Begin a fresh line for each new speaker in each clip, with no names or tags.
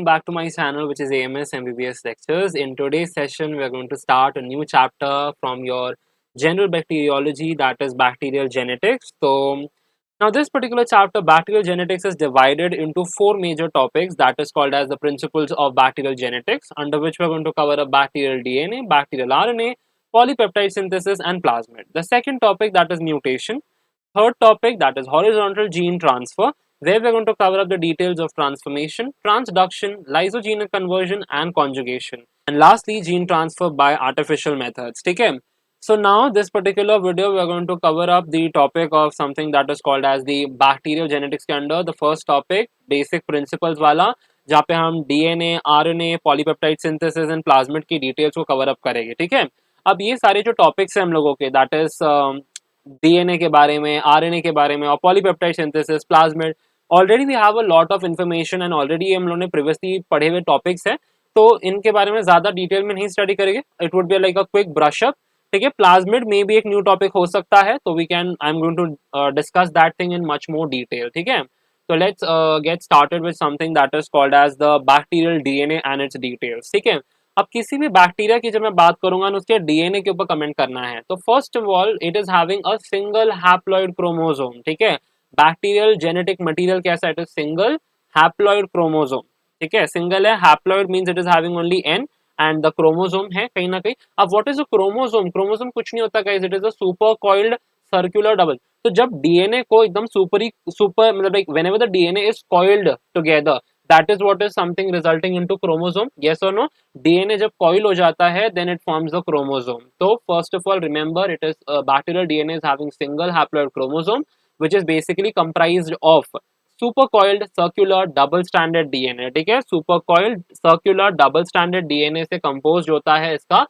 back to my channel, which is AMS MBBS Lectures. In today's session, we are going to start a new chapter from your general bacteriology, that is bacterial genetics. So, now this particular chapter, bacterial genetics, is divided into four major topics that is called as the principles of bacterial genetics, under which we are going to cover a bacterial DNA, bacterial RNA, polypeptide synthesis, and plasmid. The second topic, that is mutation. Third topic, that is horizontal gene transfer, where we're going to cover up the details of transformation, transduction, lysogenic conversion, and conjugation. And lastly, gene transfer by artificial methods. Okay? So now this particular video, we're going to cover up the topic of something that is called as the bacterial genetics के अंदर the first topic, basic principles वाला, जहाँ पे हम DNA, RNA, polypeptide synthesis and plasmid की details को cover up करेंगे. ठीक है? अब ये सारे जो topics हैं हम लोगों के, that is डीएनए के बारे में, आरएनए के बारे में और polypeptide synthesis, plasmid, already we have a lot of information and already हम लोगों ने प्रीवियसली पढ़े हुए टॉपिक्स हैं, तो इनके बारे में ज्यादा डिटेल में नहीं स्टडी करेंगे. It would be like a quick brush up. ठीक है, प्लाज्मिड में भी एक न्यू टॉपिक हो सकता है, तो we can I am going to discuss that thing in much more detail. ठीक है, तो let's get started with something that is called as the bacterial DNA and its details. ठीक है, अब किसी भी बैक्टीरिया की जब मैं बात करूंगा ना, उसके डीएनए के ऊपर कमेंट करना है, तो first of all it is having a single haploid chromosome. ठीक है, बैक्टीरियल जेनेटिक मटेरियल कैसा है, it is single haploid chromosome. ठीक है, सिंगल है, haploid means it is having only an and the chromosome है कहीं ना कहीं. अब what is a chromosome? Chromosome कुछ नहीं होता guys, it is a super coiled circular double. तो जब डीएनए को एकदम सुपर मतलब like whenever the DNA is coiled together, that is what is something resulting into chromosome. Yes और no? DNA जब कॉइल हो जाता है, then it forms the chromosome. तो first of all remember, it is bacterial DNA is having single haploid chromosome which is basically comprised of super coiled circular double standard DNA. ठीक है, super coiled circular double standard DNA से compose होता है इसका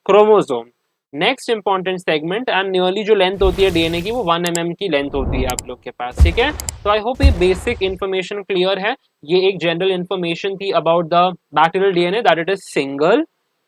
chromosome. Next important segment, and nearly जो length होती है DNA की वो 1 mm की लेंथ होती है आप लोग के पास. ठीक है, तो आई होप ये बेसिक इंफॉर्मेशन क्लियर है. ये एक जनरल इंफॉर्मेशन थी about the bacterial DNA, that it is single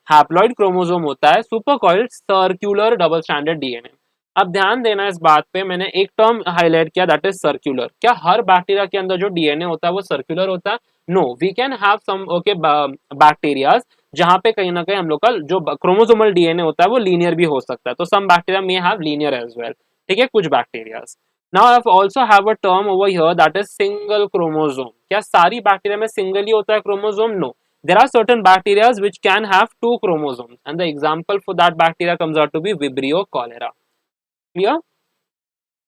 haploid chromosome होता है, super coiled circular double standard DNA. अब ध्यान देना इस बात पे, मैंने एक टर्म हाईलाइट किया, दैट इज सर्कुलर. क्या हर बैक्टीरिया के अंदर जो डीएनए होता है वो सर्कुलर होता है? No, we can have some okay bacterias जहां पे कहीं ना कहीं हम लोग का जो क्रोमोसोमल डीएनए होता है वो लीनियर भी हो सकता है. तो some bacteria may have linear as well. ठीक है, कुछ bacterias. Now I also have a term over here that is single chromosome. क्या सारी बैक्टीरिया में सिंगल ही होता है chromosome? No, there are certain bacteria which can have two chromosomes, and the example for that bacteria comes out to be Vibrio cholera. Clear?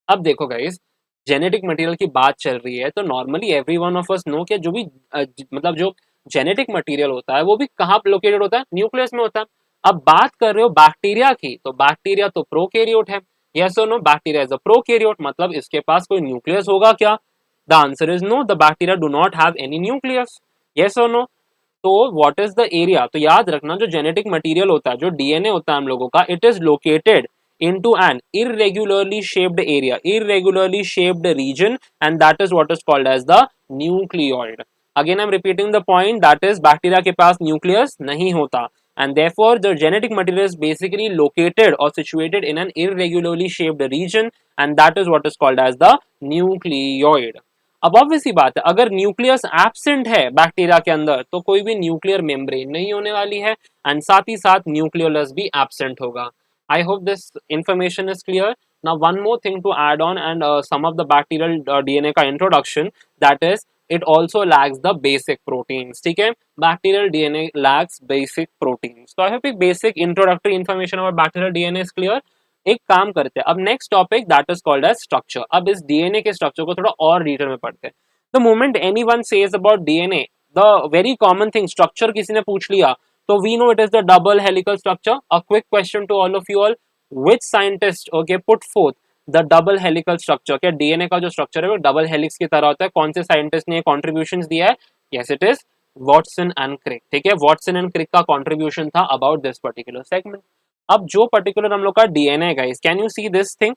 अब देखो guys, genetic material की बात चल रही है, तो normally every one of us no कि जो भी मतलब जो जेनेटिक मटेरियल होता है वो भी कहाँ लोकेटेड होता है? न्यूक्लियस में होता है. अब बात कर रहे हो बैक्टीरिया की, तो बैक्टीरिया तो प्रोकैरियोट है. यस और no? Bacteria is a prokaryote, मतलब इसके पास कोई न्यूक्लियस होगा क्या? The answer is no, the bacteria do not have any nucleus. Yes और नो? तो व्हाट इज द एरिया? तो याद रखना, जो जेनेटिक मटेरियल होता है, जो डीएनए होता है हम लोगों का, it is located into an irregularly shaped area, irregularly shaped region, and that is what is called as the nucleoid. Again I'm repeating the point, that is bacteria के पास nucleus नहीं होता, and therefore the genetic material is basically located or situated in an irregularly shaped region, and that is what is called as the nucleoid. अब obvious सी बात है, अगर nucleus absent है bacteria के अंदर तो कोई भी न्यूक्लियर मेम्ब्रेन नहीं होने वाली है, एंड साथ ही साथ न्यूक्लियोलस भी एब्सेंट होगा. I hope this information is clear. Now one more thing to add on, and some of the bacterial DNA का introduction, that is it also lacks the basic proteins. ठीक है, bacterial DNA lacks basic proteins. So I hope एक basic introductory information about bacterial DNA is clear. एक काम करते हैं, अब next topic that is called as structure. अब इस डीएनए के स्ट्रक्चर को थोड़ा और डिटेल में पढ़ते हैं. The moment anyone says about DNA, the very common thing, structure किसी ने पूछ लिया तो we know it is the double helical structure. A quick question to all of you all, which scientist okay put forth the double helical structure? क्या DNA का जो structure है वो डबल हेलिक्स की तरह होता है? कौन से साइंटिस्ट ने कॉन्ट्रीब्यूशंस दिया है? Yes, it is Watson and Crick. ठीक है, वॉटसन एंड क्रिक का कॉन्ट्रीब्यूशन था अबाउट दिस पर्टिकुलर सेगमेंट. अब जो पर्टिकुलर हम लोग का DNA guys, can you see this thing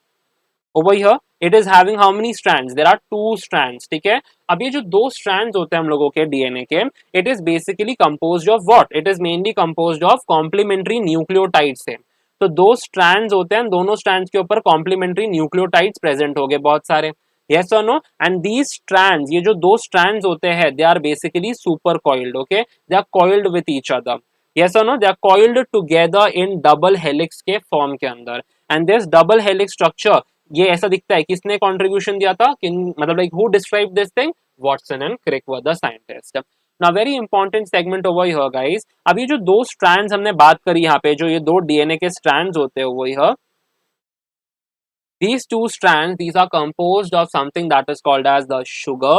over here? It is having how many strands? There are two strands. ठीक है, अब ये जो दो strands होते हैं हम लोगों के डीएनए के, it is basically composed of what? It is mainly composed of complementary nucleotides से. तो दो strands होते हैं, दोनों strands के ऊपर complementary nucleotides present हो गए बहुत सारे. yes or no? And these strands, ये जो दो strands होते हैं, they are basically super coiled, okay? They are coiled with each other, yes or no? They are coiled together in double helix के form के अंदर, and this double helix structure, ये ऐसा दिखता है, किसने contribution दिया था, मतलब like who described this thing? Watson and Crick were the scientists. Now very important segment over here guys, अब ये जो दो strands हमने बात करी यहाँ पे, जो ये दो DNA के strands होते हैं over here, these two strands, these are composed of something that is called as the sugar.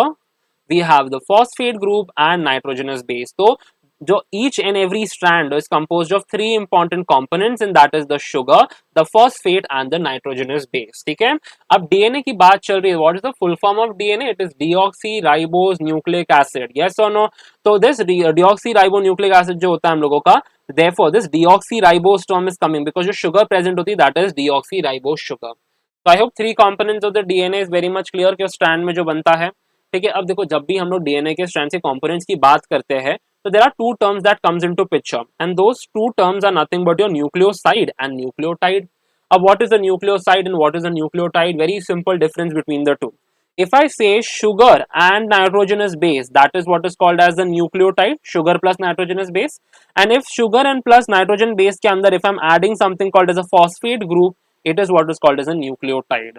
We have the phosphate group and nitrogenous base. So, जो each and every strand is composed of three important components, and that is the sugar, the phosphate and the nitrogenous base. ठीक है? अब DNA की बात चल रही है. What is the full form of DNA? It is deoxyribose nucleic acid. Yes or no? So this deoxyribonucleic acid जो होता है हम लोगों का, therefore this deoxyribose term is coming because जो sugar present होती है, that is deoxyribose sugar. तो I hope three components of the DNA is very much clear कि स्ट्रैंड में जो बनता है. ठीक है, अब देखो जब भी हम लोग डीएनए के स्ट्रैंड के कंपोनेंट्स की बात करते हैं, तो there are two terms that comes into picture, and those two terms are nothing but your nucleoside and nucleotide. अब what is the nucleoside and what is the nucleotide? Very simple difference between the two. If I say sugar and nitrogenous base, that is what is called as the nucleotide, sugar plus nitrogenous base. And if sugar and plus nitrogen base के अंदर if I'm adding something called as a phosphate group, it is what is called as a nucleotide.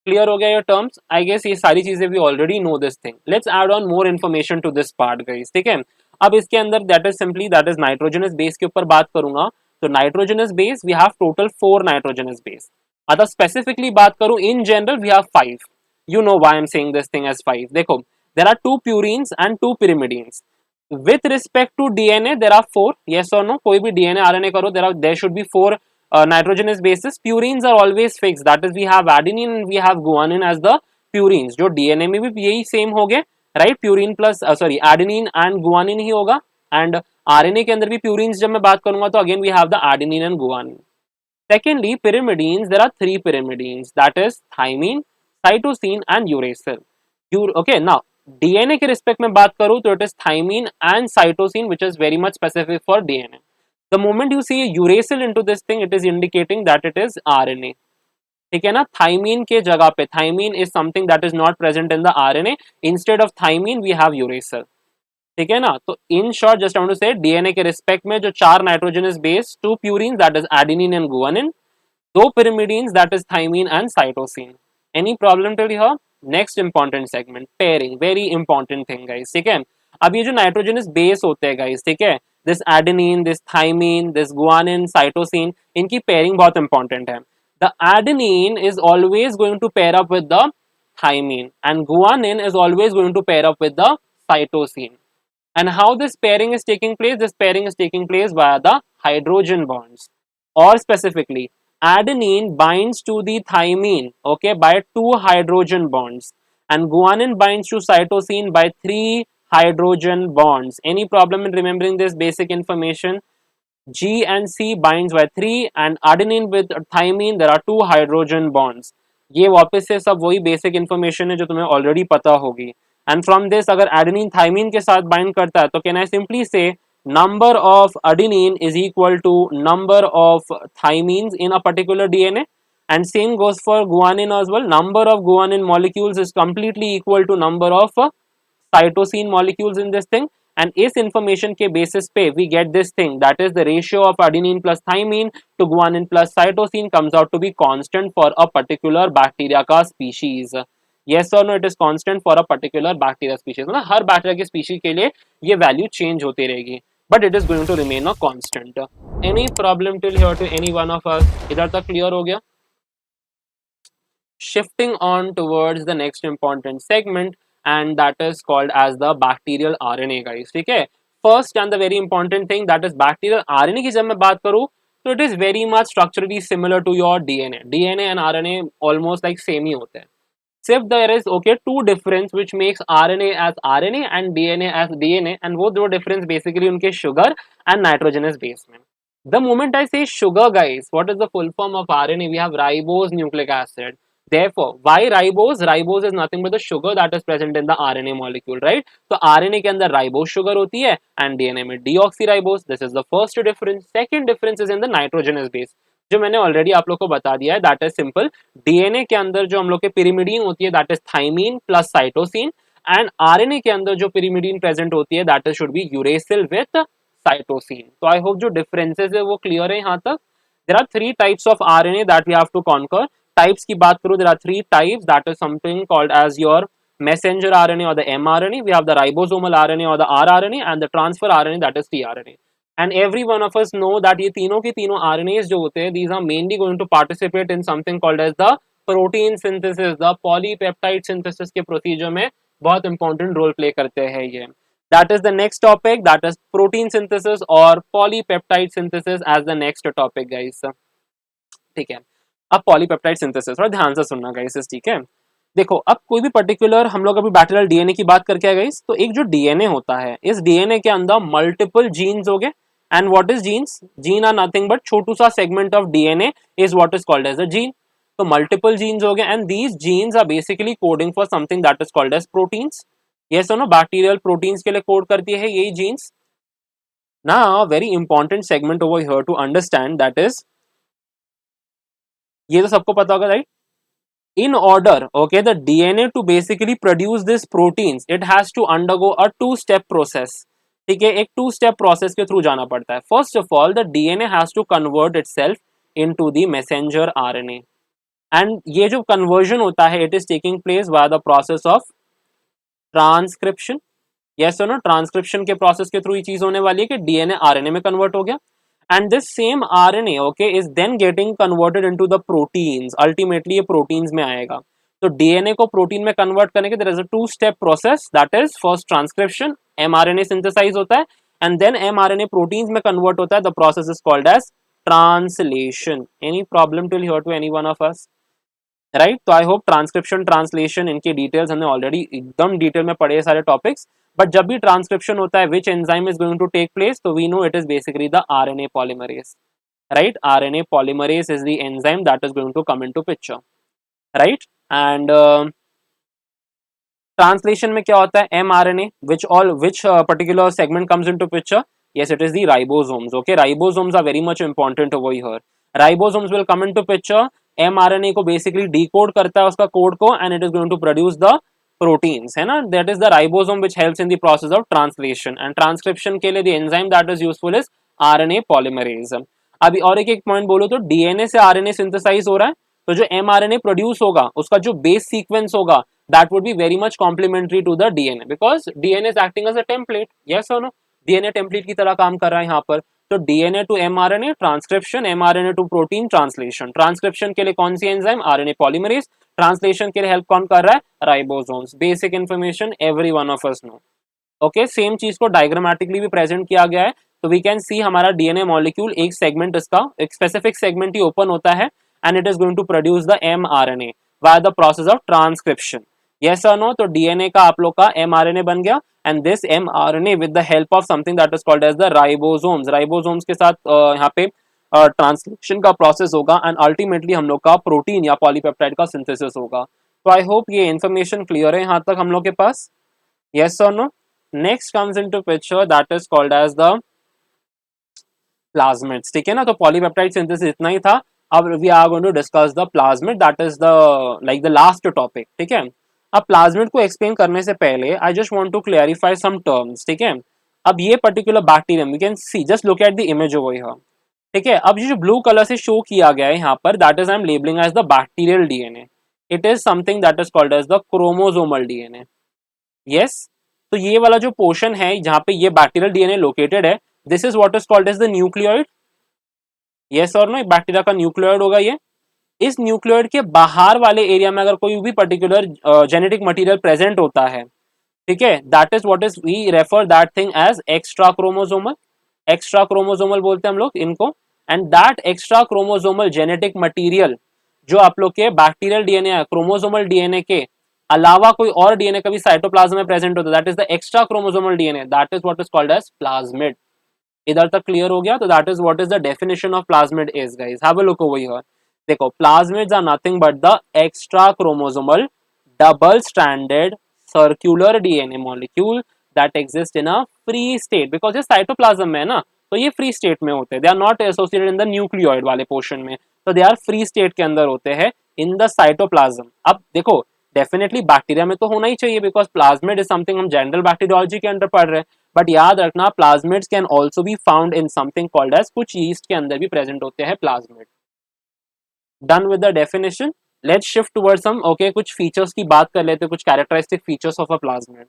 Clear हो गया ये terms? I guess ये सारी चीजें भी already know this thing. Let's add on more information to this part guys. ठीक है, अब इसके अंदर that is simply that is nitrogenous base के ऊपर बात करूंगा. तो nitrogenous base we have total 4 nitrogenous base. अगर स्पेसिफिकली बात करूं in general we have 5. You know why I am saying this thing as 5. देखो there are 2 purines and 2 pyrimidines. With respect to DNA there are 4. yes or no? कोई भी DNA RNA करो, there should be 4 nitrogenous bases. Purines are always fixed, that is we have adenine and we have guanine as the purines. जो DNA में भी यही same हो गए, right? Purine plus sorry adenine and guanine ही होगा. And RNA के अंदर भी प्यूरिन्स जब मैं बात करूंगा तो again we have the adenine and guanine. Secondly, pyrimidines, there are 3 pyrimidines, that is thymine, cytosine and uracil. Okay, now DNA के रिस्पेक्ट में बात करूं तो it is thymine and cytosine which is very much specific for DNA. The moment you see uracil into this thing, it is indicating that it is RNA. ठीक है ना? Thiamine के जगह पे thiamine is something that is not present in the RNA. Instead of thymine we have uracil. ठीक है ना? तो in short just I want to say DNA के रिस्पेक्ट में जो 4 nitrogenous base, 2 purine that is adenine and guanine, 2 pyrimidines that is thymine and cytosine. Any problem till here? Next important segment, pairing. Very important thing guys. ठीक है, अब ये जो nitrogenous base होते हैं गाइस, ठीक है, this adenine, this thymine, this guanine, cytosine, इनकी पेयरिंग बहुत इंपॉर्टेंट है. The adenine is always going to pair up with the thymine and guanine is always going to pair up with the cytosine. And how this pairing is taking place? This pairing is taking place via the hydrogen bonds, or specifically adenine binds to the thymine, okay, by 2 hydrogen bonds, and guanine binds to cytosine by 3 hydrogen bonds. Any problem in remembering this basic information? G and C binds by 3 and adenine with thymine there are 2 hydrogen bonds. ये वापस से सब वही basic information है जो तुम्हें already पता होगी. एंड फ्रॉम दिस अगर एडेनिन थाइमीन के साथ बाइंड करता है तो कैन आई सिंपली से number of adenine is equal to number of thymines in a particular DNA, and same goes for guanine as well. Number of guanine molecules is completely equal to number of cytosine molecules in this thing. And इस information के basis पे we get this thing, that is the ratio of adenine plus thymine to guanine plus cytosine comes out to be constant for a particular bacteria का species. Yes or no? It is constant for a particular bacteria species. मतलब हर bacteria की species के लिए ये value change होती रहेगी, but it is going to remain a constant. Any problem till here to any one of us? इधर तक clear हो गया? Shifting on towards the next important segment, and that is called as the bacterial RNA guys. ठीक है, first and the very important thing, that is bacterial RNA की जब मैं बात करूँ तो it is very much structurally similar to your DNA. DNA and RNA almost like same ही होते हैं. सिर्फ there is okay 2 difference which makes RNA as RNA and DNA as DNA, and वो दो difference basically उनके sugar and nitrogenous base में. The moment I say sugar guys, what is the full form of RNA? We have ribose nucleic acid. Therefore, why ribose? Ribose is nothing but the sugar that is present in the RNA molecule, right? So RNA के अंदर ribose sugar होती है and DNA में deoxyribose. This is the first difference. Second difference is in the nitrogenous base. जो मैंने already आप लोग को बता दिया है, दैट इज सिंपल। डीएनए के अंदर जो हम लोग के पिरिमिडीन होती है that is thymine plus cytosine, and RNA के अंदर जो पिरिमिडीन प्रेजेंट होती है that is should be uracil with cytosine. तो आई होप जो डिफरेंसेस है वो क्लियर है यहाँ तक। There are three types of RNA that we have to conquer. Types की बात करूं, there are three types, that is something called as your messenger RNA or the mRNA. We have the ribosomal RNA or the rRNA, and the transfer RNA that is tRNA. And every one of us know that ये तीनों के तीनों RNAs जो होते हैं, these are mainly going to participate in something called as the protein synthesis, the polypeptide synthesis के procedure में बहुत important role play करते हैं ये। That is the next topic, that is protein synthesis or polypeptide synthesis as the next topic guys। ठीक है, अब polypeptide synthesis थोड़ा ध्यान से सुनना गाइस, ठीक है। देखो अब कोई भी पर्टिकुलर, हम लोग अभी बैक्टीरियल डीएनए की बात करके आए गाइस, तो एक जो डीएनए होता है, इस डीएनए के अंदर मल्टीपल जीन्स हो गए। And what is genes? Gene are nothing but छोटू सा segment of DNA is what is called as a gene. तो मल्टीपल जीन्स हो गए, and these genes are basically coding for something that is called as proteins. ये सुनो, bacterial proteins के लिए code करती है यही genes. Now very important segment over here to understand, that is, ये तो सबको पता होगा right. In order, okay, the DNA to basically produce this proteins, it has to undergo a two-step process। ठीक है, एक टू स्टेप प्रोसेस के through जाना पड़ता है। First of all the DNA has to convert itself into the messenger RNA, and ये जो कन्वर्जन होता है it is taking place by the process of transcription. Yes और नो, ट्रांसक्रिप्शन के प्रोसेस के थ्रू ये चीज होने वाली है कि डीएनए आरएनए में कन्वर्ट हो गया, and this same RNA okay is then getting converted into the proteins। Ultimately ये प्रोटीन्स में आएगा। तो डीएनए को प्रोटीन में कन्वर्ट करने के there is a two step process, that is first transcription, mRNA synthesize होता है, and then mRNA प्रोटीन्स में कन्वर्ट होता है। the process is called as translation। any problem till here to any one of us? Right, तो I hope transcription translation इनके details हमने already एकदम detail में पढ़े सारे टॉपिक्स। बट जब भी ट्रांसक्रिप्शन होता है, which enzyme is going to take place, तो we know it is basically the RNA polymerase. Right, RNA polymerase is the enzyme that is going to come into picture. Right, and translation में क्या होता है? MRNA, which particular segment comes into picture? yes, it is the ribosomes। okay, ribosomes are very much important over here। ribosomes will come into picture। mRNA को basically decode करता है उसका code को, and it is going to produce the proteins, है ना। That is the ribosome which helps in the process of translation, and transcription के लिए the enzyme that is useful is RNA polymerase. अभी और एक पॉइंट बोलो तो डीएनए से आरएनए सिंथेसाइज हो रहा है, तो जो एमआरएनए प्रोड्यूस होगा उसका जो बेस सीक्वेंस होगा that would be very much complementary to the DNA, because DNA is acting as a template. Yes और नो, डीएनए टेम्पलेट की तरह काम कर रहा है यहाँ पर। तो DNA to mRNA transcription, mRNA to protein translation. Transcription के लिए कौन सी एंजाइम? RNA polymerase. ट्रांसलेशन के लिए हेल्प कौन कर रहा है? Ribosomes. Basic information every one of us know. Okay, same चीज को डायग्रामेटिकली भी प्रेजेंट किया गया है, तो वी कैन सी हमारा डीएनए मॉलिक्यूल एक सेगमेंट, इसका एक स्पेसिफिक सेगमेंट ही ओपन होता है, and it is going to produce the mRNA by the process of transcription. Yes और नो, तो डीएनए का आप लोग का एमआरएनए बन गया, and this mRNA with the help of something that is called as the ribosomes. Ribosomes के साथ यहाँ पे ट्रांसलेशन का प्रोसेस होगा, एंड अल्टीमेटली हम लोग का प्रोटीन या पॉलीपेप्टाइड का सिंथेसिस होगा। तो आई होप ये इन्फॉर्मेशन क्लियर है यहाँ तक हम लोग के पास। यस और no, next comes into picture that is called as the plasmids. ठीक है ना, तो पॉलीपेप्टाइड सिंथेसिस इतना ही था। अब we are going to discuss the plasmid, that is the like the last topic. ठीक है, अब प्लाज्मिड को एक्सप्लेन करने से पहले I just want to clarify some terms. ठीक है, अब ये particular bacterium you can see, just look at the image over here. ठीक है, अब ये जो ब्लू कलर से शो किया गया है यहाँ पर, that is I am labeling as the bacterial DNA. It is something that is called as the chromosomal DNA. Yes, तो ये वाला जो पोर्शन है जहाँ पे ये बैक्टीरियल डीएनए लोकेटेड है, this is what is called as the nucleoid. Yes और नो, एक बैक्टीरिया का न्यूक्लियोइड होगा ये। इस न्यूक्लियोइड के बाहर वाले एरिया में अगर कोई भी पर्टिकुलर जेनेटिक मटेरियल प्रेजेंट होता है, ठीक है, that is what is we refer that thing as extra chromosomal. Extra chromosomal बोलते हैं हम लोग इनको, and that extra chromosomal genetic material जो आप लोग के बैक्टीरियल डीएनए है, क्रोमोसोमल डीएनए के अलावा कोई और डीएनए कभी साइटोप्लाज्म में प्रेजेंट होता है, that is the extra chromosomal DNA, that is what is called as plasmid. इधर तक क्लियर हो गया? तो that is what is the definition of plasmid is guys. Have a look over here. देखो, plasmids are nothing but the extra chromosomal double stranded circular DNA molecule that exist in a free state, because ये cytoplasm में है ना, तो ये free state में होते हैं, they are not associated in the nucleoid वाले पोर्शन में, तो दे आर फ्री स्टेट के अंदर होते हैं इन द साइटोप्लाज्म। अब देखो डेफिनेटली बैक्टीरिया में तो होना ही चाहिए बिकॉज प्लाज्मिड इज समथिंग हम जनरल बैक्टीरियोलॉजी के अंदर पढ़ रहे हैं, बट याद रखना plasmids can also be found in something called as, कुछ यीस्ट के अंदर भी प्रेजेंट होते हैं plasmid. Done with the definition, let's shift towards हम ओके कुछ फीचर्स की बात कर लेते हैं, कुछ characteristic features of a plasmid.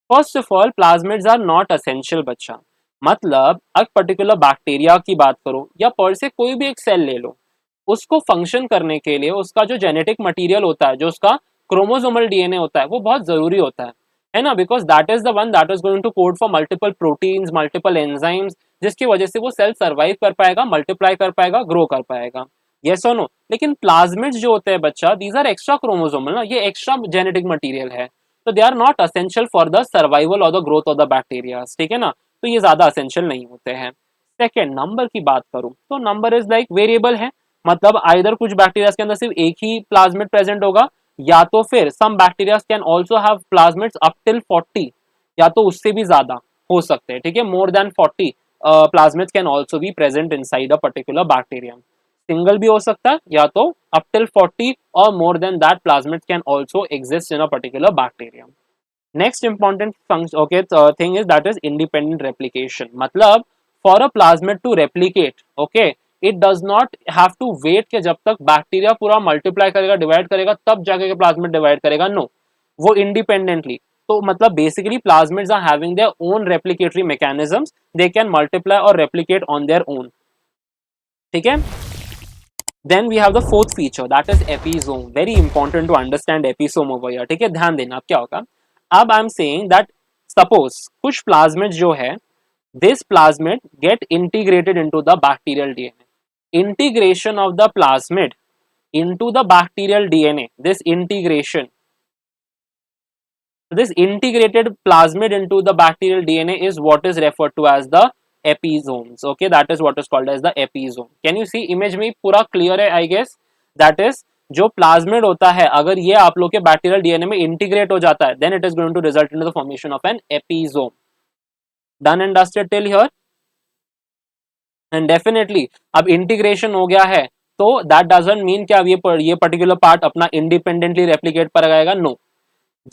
First of all plasmids are not essential बच्चा, मतलब एक पर्टिकुलर बैक्टीरिया की बात करो या पर से कोई भी एक सेल ले लो, उसको फंक्शन करने के लिए उसका जो जेनेटिक मटेरियल होता है, जो उसका क्रोमोसोमल डीएनए होता है, वो बहुत जरूरी होता है ना, because that is the one that is going to code for multiple proteins, multiple enzymes, जिसकी वजह से वो सेल सर्वाइव कर पाएगा, मल्टीप्लाई कर पाएगा, ग्रो कर पाएगा। यस और नो? लेकिन प्लाज्मिड्स जो होते हैं बच्चा, दीज आर एक्स्ट्रा क्रोमोसोमल ना, ये एक्स्ट्रा जेनेटिक मटीरियल है, तो they are not essential for the survival और the growth of the bacteria, ठीक है ना, तो ये ज्यादा असेंशियल नहीं होते हैं। सेकेंड, नंबर की बात करूं तो नंबर इज लाइक वेरिएबल है, मतलब आइदर कुछ बैक्टीरिया के अंदर सिर्फ एक ही प्लाज्मिड प्रेजेंट होगा, या तो फिर some bacteria can also have plasmids up till 40, या तो उससे भी ज्यादा हो सकते हैं, ठीक है, more than 40 plasmids can also be present in side a particular bacterium. Single भी हो सकता है, या तो अप टिल 40 और more than that plasmids can also exist in a particular bacterium. Next important function okay thing is that is independent replication, मतलब for a plasmid to replicate okay it does not have to wait कि जब तक bacteria पूरा multiply करेगा, divide करेगा, तब जाके के प्लाज्मिड डिवाइड करेगा, नो, वो इंडिपेंडेंटली, तो मतलब basically plasmids are having their own replicatory mechanisms, they can multiply और रेप्लिकेट ऑन देयर ओन, ठीक है। Then we have the fourth feature that is episome. Very important to understand episome over here. ठीक है, ध्यान देना अब क्या होगा। अब आई एम सेइंग दैट सपोज कुछ प्लाज्मिड जो है, this plasmid get integrated into the bacterial DNA. Integration of the plasmid into the bacterial DNA. This integrated plasmid into the bacterial DNA is what is referred to as the episomes. Okay, that is what is called as the episome. Can you see image में पूरा clear है I guess? That is जो plasmid होता है, अगर ये आप लोग के बैक्टीरियल डीएनए में इंटीग्रेट हो जाता है, then it is going to result in the formation of an episome. Done and dusted till here? And definitely अब इंटीग्रेशन हो गया है, तो दैट डजंट मीन कि अब ये पर्टिकुलर पार्ट अपना इंडिपेंडेंटली रेप्लिकेट पर आएगा, नो।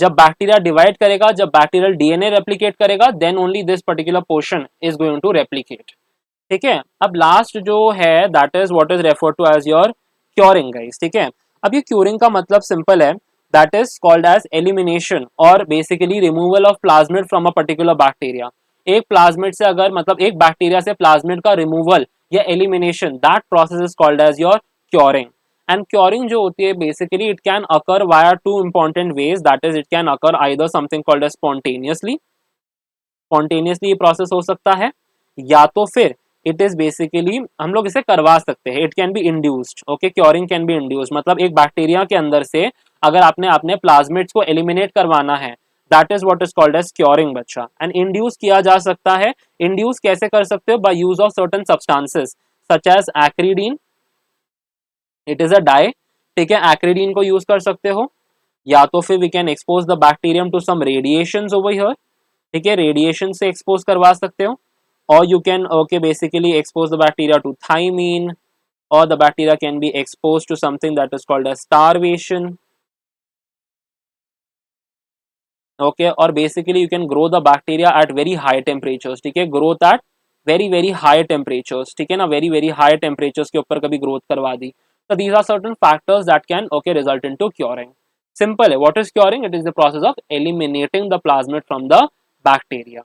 जब बैक्टीरिया डिवाइड करेगा, जब बैक्टीरियल डीएनए रेप्लिकेट करेगा, then only this particular portion is going to replicate, ठीक है। अब लास्ट जो है that is what is refer to as your curing guys, ठीक है। अब ये क्योरिंग का मतलब सिंपल है, that is called as elimination और basically removal of plasmid from a particular bacteria. एक प्लाज्मिड से अगर मतलब एक बैक्टीरिया से प्लाज्मिड का रिमूवल या elimination, that process is called as your curing. And curing जो होती है basically it can occur via two important ways, that is it can occur either something called as spontaneously ये process हो सकता है, या तो फिर इट इज बेसिकली हम लोग इसे करवा सकते हैं, it can be induced. Okay, curing can be induced, मतलब एक बैक्टीरिया के अंदर से अगर आपने अपने प्लाज्मिड्स को एलिमिनेट करवाना है, that is what is called as curing बच्चा। एंड इंड्यूस किया जा सकता है, इंड्यूस कैसे कर सकते हो? By use of certain substances such as acridine, it is a dye, ठीक है, एक्रिडीन को यूज कर सकते हो, या तो फिर we can expose the bacterium to some radiations over here, ठीक है, रेडिएशन से एक्सपोज करवा सकते हो, or you can okay basically expose the bacteria to thymine, or the bacteria can be exposed to something that is called as starvation, okay, or basically you can grow the bacteria at very high temperatures, ठीक है, growth at very high temperatures, ठीक है ना, very high temperatures के ऊपर कभी growth करवा दी, so these are certain factors that can okay result into curing. Simple है, what is curing? It is the process of eliminating the plasmid from the bacteria.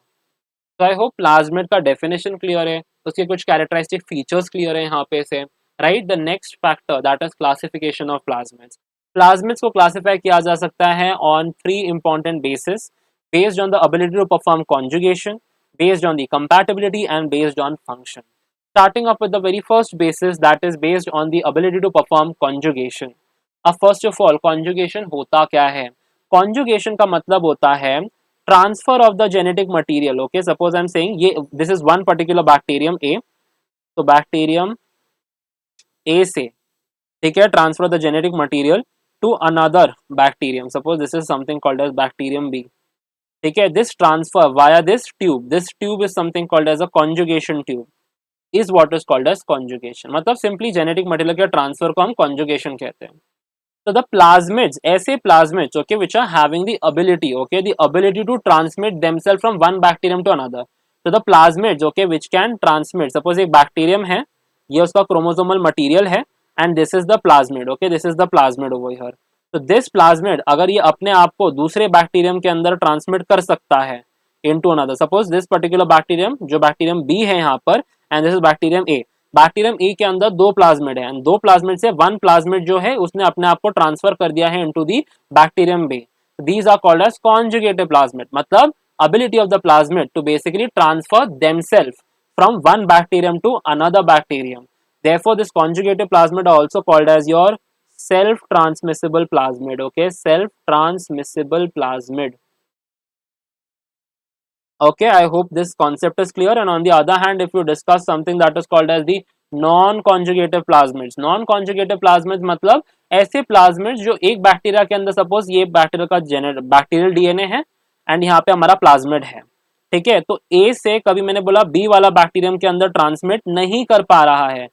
तो I hope plasmid का definition clear है, उसके कुछ characteristic features clear है यहाँ पे से, right. The next factor that is classification of plasmids. Plasmids को क्लासिफाई किया जा सकता है on 3 important basis, based on the ability to perform conjugation, based on the compatibility and based on function. Starting up with the very first basis that is based on the ability to perform conjugation. अब first of all conjugation होता क्या है? Conjugation का मतलब होता है transfer of the genetic material. Okay, suppose I am saying ये this is one particular bacterium A, तो बैक्टीरियम ए से, ठीक है, transfer the genetic material to another bacterium, suppose this is something called as bacterium B, ठीक है, this transfer via this tube is something called as a conjugation tube. Is what is called as conjugation. मतलब simply genetic material के transfer को हम conjugation कहते हैं। So the plasmids, ऐसे plasmids, okay, which are having the ability, okay, the ability to transmit themselves from one bacterium to another. So the plasmids, okay, which can transmit, suppose एक bacterium है, ये उसका chromosomal material है, and this is the plasmid, okay, this is the plasmid over here. तो this plasmid अगर ये अपने आप को दूसरे bacterium के अंदर transmit कर सकता है into another, suppose this particular bacterium, जो bacterium B है यहाँ पर, and this is bacterium A. Bacterium A के अंदर दो प्लाज्मिड है, दो प्लाज्मिड से वन प्लाज्मिड जो है उसने अपने आप को ट्रांसफर कर दिया है into the bacterium B. These are called as conjugative plasmid, मतलब ability of the plasmid to basically transfer themselves from one bacterium to another bacterium. Therefore this conjugative plasmid are also called as your self transmissible plasmid, okay, self transmissible plasmid. Okay, I hope this concept is clear. And on the other hand, if you discuss something that is called as the non-conjugative plasmids, non-conjugative plasmids मतलब ऐसे plasmids जो एक bacteria के अंदर, suppose ये bacteria का bacterial DNA है and यहाँ पे हमारा प्लाज्मिड है, ठीक है, तो ए से कभी मैंने बोला बी वाला बैक्टीरियम के अंदर ट्रांसमिट नहीं कर पा रहा है,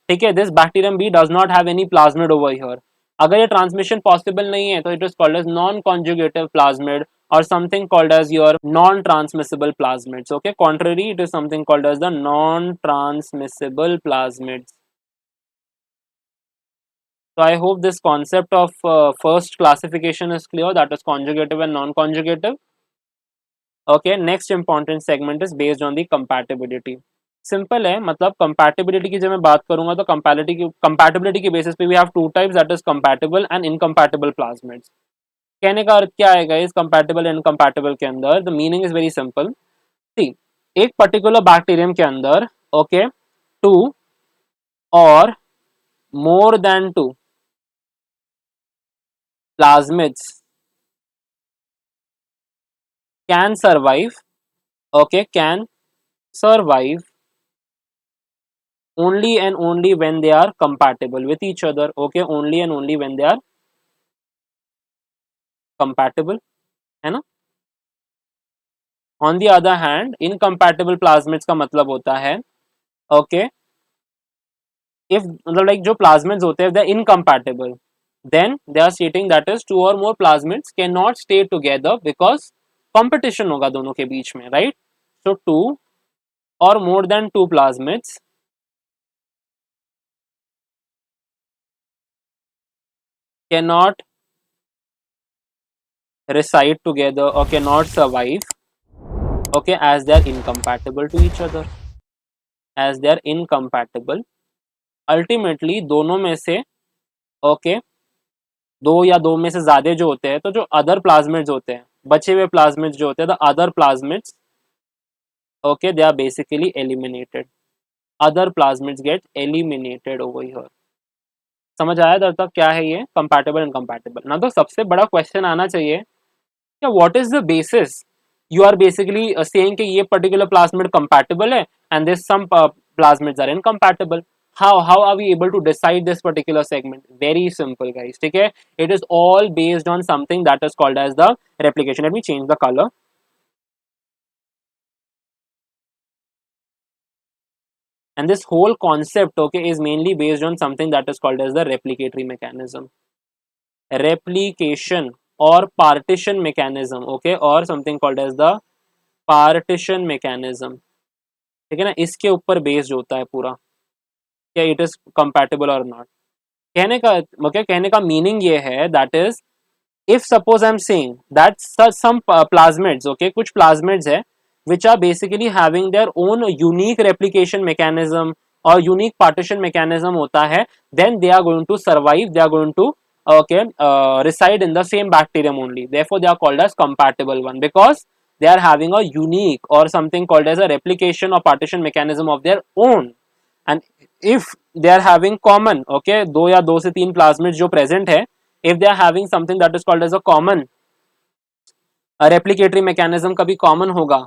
ठीक है, this bacterium B does not have any plasmid over here. अगर ये ट्रांसमिशन पॉसिबल नहीं है तो it is called as non conjugative plasmid or something called as your non-transmissible plasmids. Okay, contrary, it is something called as the non-transmissible plasmids. So I hope this concept of first classification is clear, that is conjugative and non-conjugative. Okay, next important segment is based on the compatibility. Simple है, मतलब compatibility की जब मैं बात करूंगा तो compatibility के basis पे we have two types, that is compatible and incompatible plasmids. कहने का अर्थ क्या आएगा इस कंपैटिबल एंड इनकंपैटिबल के अंदर, the meaning is very simple. See, एक पर्टिकुलर बैक्टीरियम के अंदर, ओके, टू और more than two plasmids can survive, okay, can survive only and only when they are compatible with each other, okay, only and only when they are compatible, है ना। On the other hand incompatible plasmids का मतलब होता है, okay, if मतलब like जो plasmids होते हैं they are incompatible, then they are stating that is two और more plasmids can not stay together because competition होगा दोनों के बीच में, राइट। सो टू और more than two plasmids can not reside together or cannot survive, okay, as they are incompatible to each other, as they are incompatible। Ultimately दोनों में से, okay, दो या दो में से ज्यादा जो होते हैं, तो जो अदर प्लाज्मिड्स होते हैं, बचे हुए प्लाज्मिड्स जो होते हैं, the other plasmids, okay, they are basically eliminated, other plasmids get eliminated over here. समझ आया दर तक क्या है ये कंपैटिबल इनकम्पैटिबल ना। तो सबसे बड़ा क्वेश्चन आना चाहिए क्या, what is the basis you are basically saying कि ये पर्टिकुलर प्लाज्मिड कंपैटिबल है and this some plasmids are incompatible. how are we able to decide this particular segment? Very simple guys, ठीक है, it is all based on something that is called as the replication। Let me change the color। And this whole concept, okay, is mainly based on something that is called as the replicatory mechanism, replication or partition mechanism, okay, or something called as the partition mechanism, ठीक है ना, इसके ऊपर based होता है पूरा, क्या it is compatible और नॉट। कहने का मतलब, कहने का मीनिंग ये है that is if suppose I'm saying that some plasmids, okay, कुछ plasmids है which are basically having their own unique replication mechanism और unique partition mechanism होता है, then they are going to survive, they are going to, okay, reside in the same bacterium only, therefore they are called as compatible one because they are having a unique or something called as a replication or partition mechanism of their own। and if they are having common, okay, दो या दो से तीन plasmids जो present है, if they are having something that is called as a common replicatory mechanism, कभी common होगा,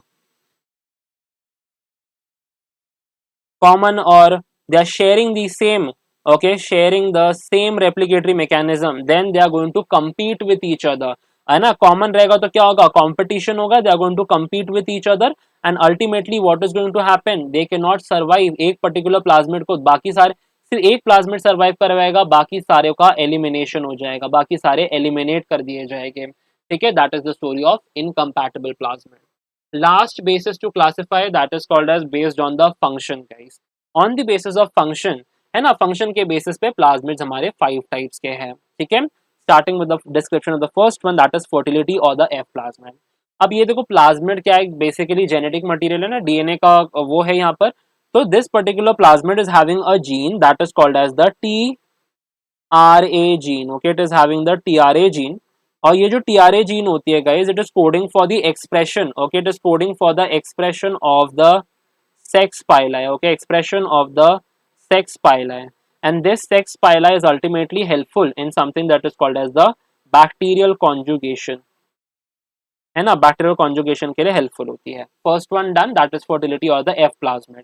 common और they are sharing the same, okay, sharing the same replicatory mechanism, then they are going to compete with each other। है ना, common रहेगा तो क्या होगा, competition होगा, they are going to compete with each other and ultimately what is going to happen, they can not survive, एक particular plasmid को बाकी सारे, सिर्फ एक प्लाज्मिड सर्वाइव कर पाएगा, बाकी सारे का एलिमिनेशन हो जाएगा, बाकी सारे एलिमिनेट कर दिए जाएंगे, ठीक है, that is the story of incompatible plasmid. Last basis to classify that is called as based on the function guys. On the basis of function, है ना, फंक्शन के बेसिस पे प्लाज्मिड्स हमारे 5 टाइप्स के हैं, ठीक है. Starting with the description of the first one that is fertility or the F plasmid. अब ये देखो प्लाज्मिड क्या है, बेसिकली जेनेटिक मटेरियल है ना, डीएनए का वो है यहाँ पर. तो this particular plasmid is having a gene that is called as the T R A gene. Okay, it is having the T R A gene. और ये जो टी आर ए जीन होती है guys, it is coding for the expression, okay, it is coding for the expression of the sex pili, okay, expression of the sex pili, and this sex pili is ultimately helpful in something that is called as the bacterial conjugation, है ना, bacterial conjugation के लिए helpful होती है. First one done, that is fertility or the F plasmid.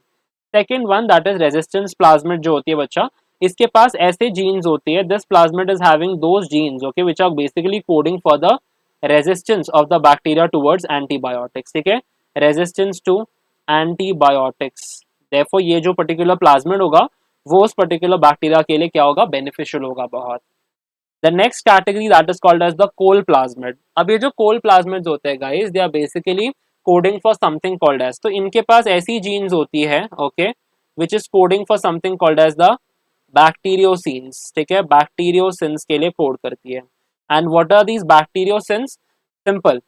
Second one that is resistance plasmid जो होती है बच्चा, इसके पास ऐसे जीन्स होती है, this plasmid is having those genes, okay, which are basically coding for the resistance of the bacteria towards antibiotics, ठीक है, रेजिस्टेंस टू एंटीबायोटिक्स. देयरफॉर ये जो पर्टिकुलर प्लाज्मिड होगा वो उस पर्टिकुलर बैक्टीरिया के लिए क्या होगा, बेनिफिशियल होगा बहुत. The next category that is called as the coal plasmid. अब ये जो coal plasmids होते हैं guys, they are basically coding for something called as, तो इनके पास ऐसी genes होती है, okay, which is coding for something called as the bacteriocins, ठीक है, bacteriocins के लिए कोड करती है. And what are these bacteriocins? Simple,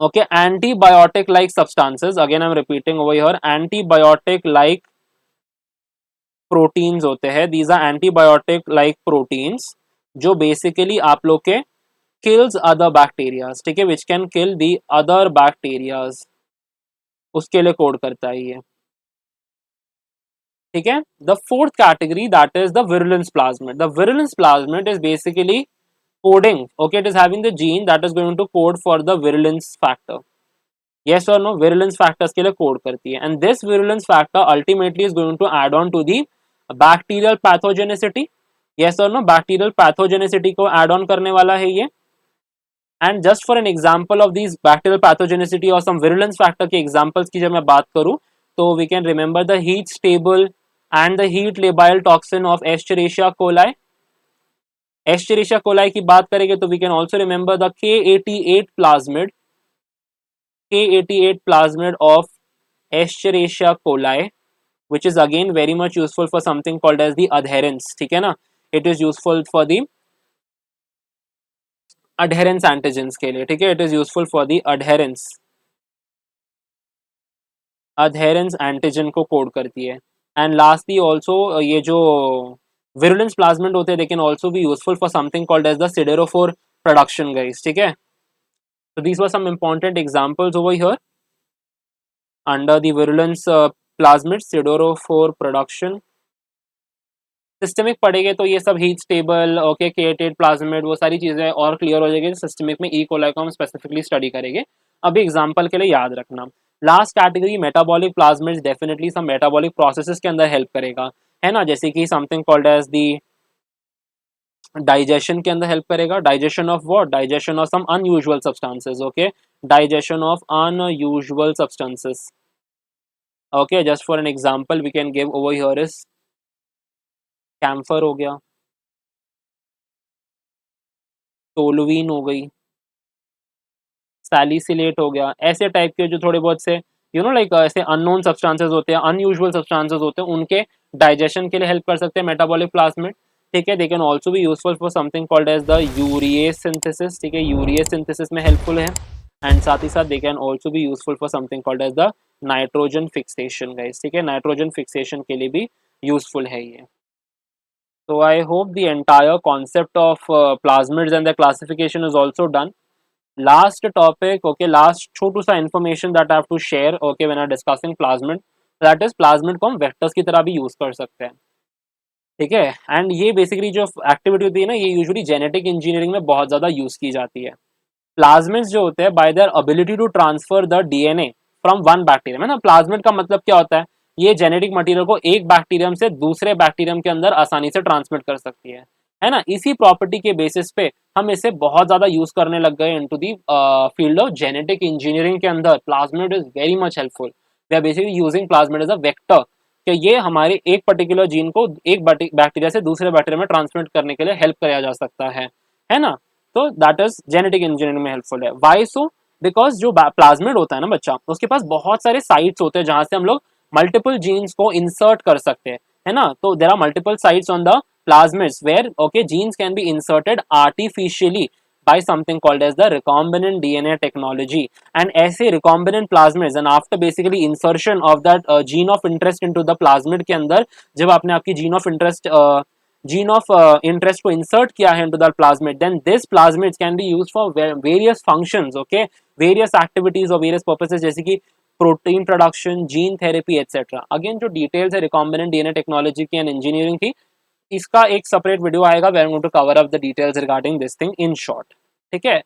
okay, antibiotic like substances, again I'm repeating over here, antibiotic like proteins होते हैं, these are antibiotic like proteins जो basically आप लोग के kills other bacterias, ठीक है, which can kill the other bacterias, उसके लिए कोड करता है ये, ठीक है. The fourth category that is the virulence plasmid. The virulence plasmid is basically coding, okay, it is having the gene that is going to code for the virulence factor. yes or no, virulence factors के लिए code करती है, and this virulence factor ultimately is going to add on to the bacterial pathogenicity. yes or no, bacterial pathogenicity को add on करने वाला है ये. and just for an example of these bacterial pathogenicity और some virulence factor के examples की जब मैं बात करूँ तो we can remember the heat stable and the heat labile toxin of Escherichia coli. Escherichia coli की बात करेंगे तो we can also remember the K88 plasmid, K88 plasmid of Escherichia coli, which is again very much useful for something called as the adherence, ठीक है ना, it is useful for the adherence antigens के लिए, ठीक है, it is useful for the adherence antigen को code करती है. and lastly also ये जो virulence plasmid होते हैं they can also be useful for something called as the siderophore production guys, ठीक है. so these were some important examples over here under the virulence plasmid siderophore production. Systemic पढ़ेंगे तो ये सब heat stable, okay, K88 plasmid, वो सारी चीज़ें और क्लियर हो जाएगी. सिस्टमिक में ई कोलाई को हम स्पेसिफिकली स्टडी करेंगे. अभी एग्जांपल के लिए याद रखना. Last category metabolic plasmids, definitely some metabolic processes के अंदर हेल्प करेगा, है ना, जैसे कि something called as the digestion के अंदर हेल्प करेगा. Digestion of what, digestion of some unusual substances, okay, digestion of unusual substances, okay. Just for an example we can give over here is camphor हो गया, टोलुवीन हो गई, salicylate हो गया, ऐसे टाइप के जो थोड़े बहुत से लाइक ऐसे अननोन सब्सटेंसेस होते हैं, अनयूजुअल सब्सटेंसेस होते हैं, उनके डाइजेशन के लिए हेल्प कर सकते हैं मेटाबॉलिक प्लाज्मिड, ठीक है. They can also be useful for something called as the urease synthesis, ठीक है, यूरिएज सिंथेसिस में हेल्पफुल है. एंड साथ ही साथ they can also be useful for something called as the nitrogen fixation guys, ठीक है, नाइट्रोजन फिक्सेशन के लिए भी यूजफुल है ये. So I hope the entire concept of plasmids and their classification is also done. Last topic, okay, last छोटू सा information that I have to share, okay, when I'm discussing plasmid, that is plasmid को हम vectors की तरह भी use कर सकते हैं, ठीक है. एंड ये बेसिकली जो एक्टिविटी होती है ना, ये यूजुअली जेनेटिक इंजीनियरिंग में बहुत ज़्यादा यूज़ की जाती है. प्लाज्मिड्स जो होते हैं by their ability to transfer the DNA from one bacterium, है ना. प्लाज्मिड का मतलब क्या होता है, ये जेनेटिक मटेरियल को एक बैक्टीरियम से दूसरे बैक्टीरियम के अंदर आसानी से ट्रांसमिट कर सकती है. है ना। इसी प्रॉपर्टी के बेसिस पे हम इसे बहुत ज्यादा यूज करने लग गए into the field of genetic engineering के अंदर। Plasmid is very much helpful. We are basically using plasmid as a vector कि ये हमारे एक पर्टिकुलर जीन को एक बैक्टीरिया से दूसरे बैक्टीरिया में ट्रांसमिट करने के लिए हेल्प किया जा सकता है ना। तो दैट इज जेनेटिक इंजीनियरिंग में हेल्पफुल है। Why so? बिकॉज जो प्लाज्मिड होता है ना बच्चा, उसके पास बहुत सारे साइट्स होते हैं जहां से हम लोग मल्टीपल जीन्स को इंसर्ट कर सकते हैं, है ना। तो there are multiple sites on the plasmids where okay genes can be inserted artificially by something called as the recombinant DNA technology, and ऐसे recombinant plasmids and after basically insertion of that gene of interest into the plasmid के अंदर, जब आपने आपकी gene of interest को insert किया है into the plasmid, then this plasmids can be used for various functions, okay, various activities or various purposes, जैसे कि protein production, gene therapy etcetera. Again जो डिटेल्स है रिकॉम्बिनेंट डीएनए टेक्नोलॉजी की and engineering की, इसका एक सेपरेट वीडियो आएगा where I am going to cover up the details regarding this thing in short. ठीक है,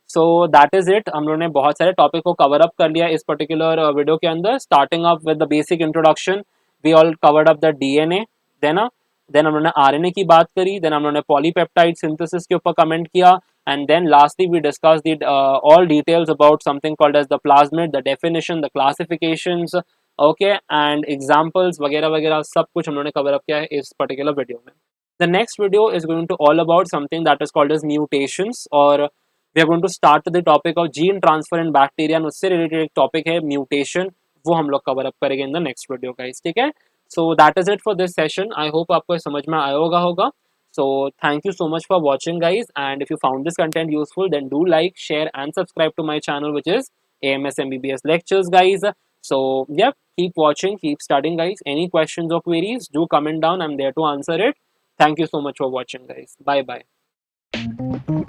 सो दैट इज इट। हम लोगों ने बहुत सारे टॉपिक को कवर अप कर लिया इस पर्टिकुलर वीडियो के अंदर, starting up with the basic introduction. We all covered up the DNA, then हम लोगों ने आरएनए की बात करी, देन हम लोगों ने पॉलीपेप्टाइड सिंथेसिस के ऊपर कमेंट किया, and then lastly we discussed the all details about something called as the plasmid, the definition, the classifications, okay, and examples वगैरह वगैरह सब कुछ हम लोगों ने कवर अप किया है इस पर्टिकुलर वीडियो में। The next video is going to all about something that is called as mutations, और we are going to start the topic of gene transfer in bacteria, and उससे related एक topic है mutation, वो हम लोग cover up करेंगे in the next video guys। ठीक है, so that is it for this session। I hope आपको समझ में आया होगा। So thank you so much for watching guys, and if you found this content useful then do like, share and subscribe to my channel which is AMS MBBS lectures guys। So yeah, keep watching, keep studying guys। Any questions or queries, do comment down, I'm there to answer it। Thank you so much for watching guys, bye bye।